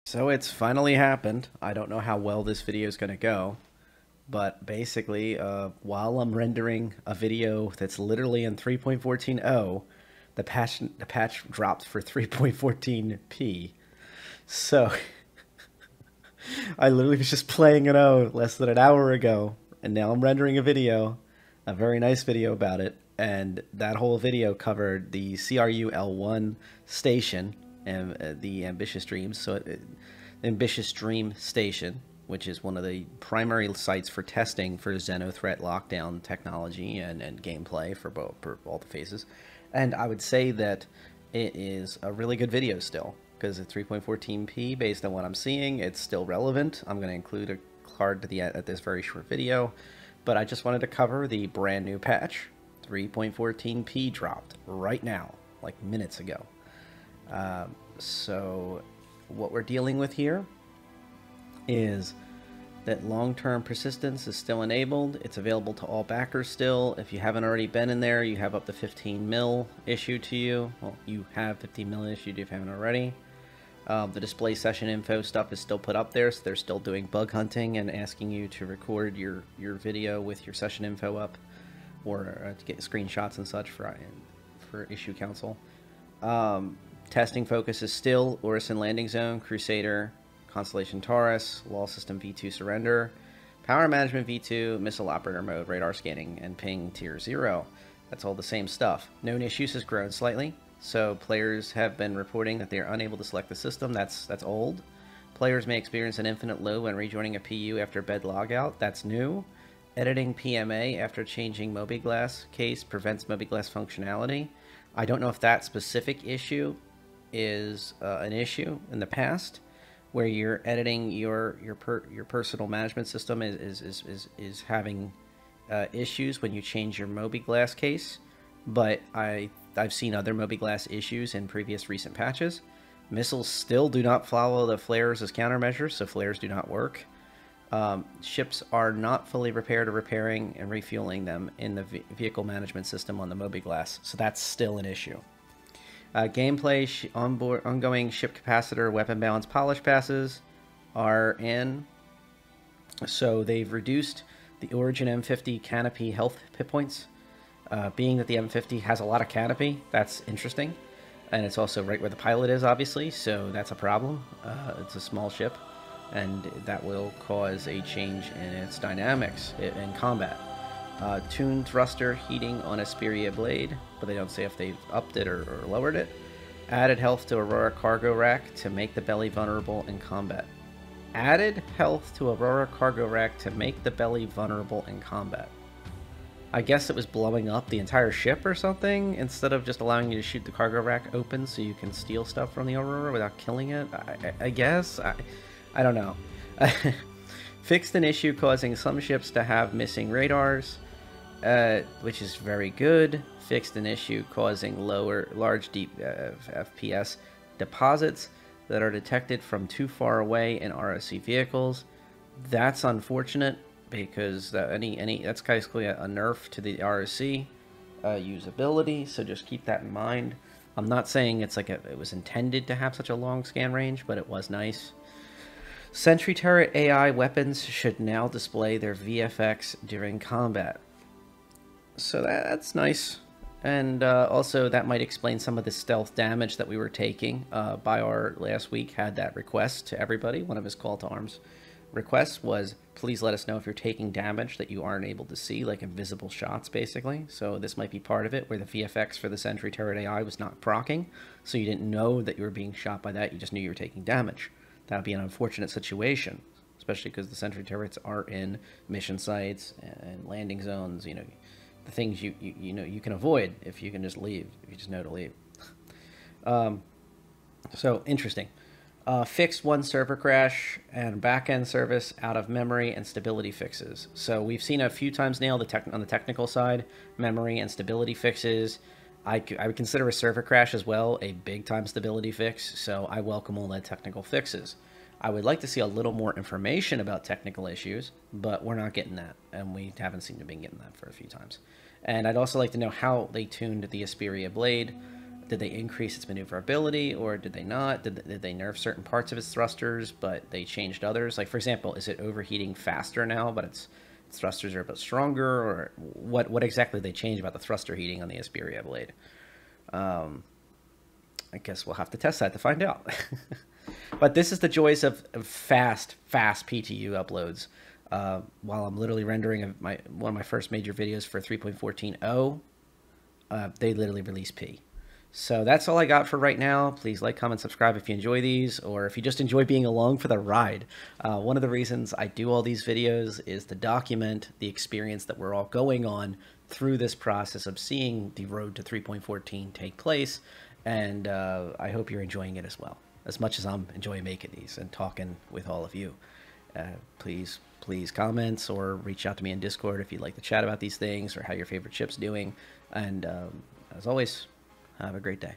So it's finally happened. I don't know how well this video is going to go, but basically, while I'm rendering a video that's literally in 3.14.0, the patch dropped for 3.14p. So I literally was just playing an O less than an hour ago, and now I'm rendering a video, a very nice video about it, and that whole video covered the CRU L1 station and the Ambitious Dreams. Ambitious Dream Station, which is one of the primary sites for testing for Xeno threat lockdown technology and gameplay for all the phases. And I would say that it is a really good video still, because at 3.14p, based on what I'm seeing, it's still relevant. I'm going to include a card at this very short video, but I just wanted to cover the brand new patch. 3.14p dropped right now, like minutes ago. So what we're dealing with here is that long-term persistence is still enabled. It's available to all backers still. If you haven't already been in there, you have up to 15 mil issued to you. Well, you have 15 mil issued if you haven't already. The display session info stuff is still put up there, so they're still doing bug hunting and asking you to record your video with your session info up, or to get screenshots and such for issue council. Testing focus is still Orison Landing Zone, Crusader, Constellation Taurus, Wall System V2 Surrender, Power Management V2, Missile Operator Mode, Radar Scanning, and Ping Tier 0. That's all the same stuff. Known issues has grown slightly, so players have been reporting that they are unable to select the system. That's old. Players may experience an infinite low when rejoining a PU after bed logout. That's new. Editing PMA after changing Mobiglass case prevents Mobiglass functionality. I don't know if that specific issue is an issue in the past, where you're editing your personal management system is having issues when you change your Mobiglass case. But I've seen other Mobiglass issues in previous recent patches. Missiles still do not follow the flares as countermeasures, so flares do not work. Ships are not fully repaired or repairing and refueling them in the vehicle management system on the Mobiglass, so that's still an issue. Gameplay, ongoing ship capacitor, weapon balance polish passes are in. So they've reduced the Origin M50 canopy health hit points. Being that the M50 has a lot of canopy, that's interesting. And it's also right where the pilot is, obviously, so that's a problem. It's a small ship, and that will cause a change in its dynamics in combat. Tuned thruster heating on Asperia blade, but they don't say if they've upped it or lowered it. Added health to Aurora cargo rack to make the belly vulnerable in combat. Added health to Aurora cargo rack to make the belly vulnerable in combat. I guess it was blowing up the entire ship or something, instead of just allowing you to shoot the cargo rack open so you can steal stuff from the Aurora without killing it. I guess? I don't know. Fixed an issue causing some ships to have missing radars, which is very good. Fixed an issue causing large deep FPS deposits that are detected from too far away in ROC vehicles. That's unfortunate, because that's basically a nerf to the ROC usability, so just keep that in mind. I'm not saying it's like it was intended to have such a long scan range, but it was nice. Sentry turret AI weapons should now display their VFX during combat. So that's nice. And also that might explain some of the stealth damage that we were taking. Byar last week had that request to everybody. One of his call to arms requests was, please let us know if you're taking damage that you aren't able to see, like invisible shots, basically. So this might be part of it, where the VFX for the Sentry turret AI was not proccing, so you didn't know that you were being shot by that, you just knew you were taking damage. That would be an unfortunate situation, especially because the Sentry turrets are in mission sites and landing zones, you know, the things you know you can avoid if you can just leave, if you just know to leave. So interesting. Fixed one server crash and backend service out of memory and stability fixes. So we've seen a few times now on the technical side, memory and stability fixes. I would consider a server crash as well a big time stability fix, so I welcome all that technical fixes. I would like to see a little more information about technical issues, but we're not getting that, and we haven't seemed to be getting that for a few times. And I'd also like to know how they tuned the Asperia blade Did they increase its maneuverability, or did they not? Did they nerf certain parts of its thrusters, but they changed others? Like, for example, is it overheating faster now, but its thrusters are a bit stronger, or what exactly they changed about the thruster heating on the Asperia blade? I guess we'll have to test that to find out. But this is the joys of fast PTU uploads. While I'm literally rendering one of my first major videos for 3.14.0, they literally release P. So that's all I got for right now. Please like, comment, subscribe if you enjoy these, or if you just enjoy being along for the ride. One of the reasons I do all these videos is to document the experience that we're all going on through this process of seeing the road to 3.14 take place. And I hope you're enjoying it as well, as much as I'm enjoying making these and talking with all of you. Please comments or reach out to me in Discord if you'd like to chat about these things or how your favorite chip's doing. And as always, have a great day.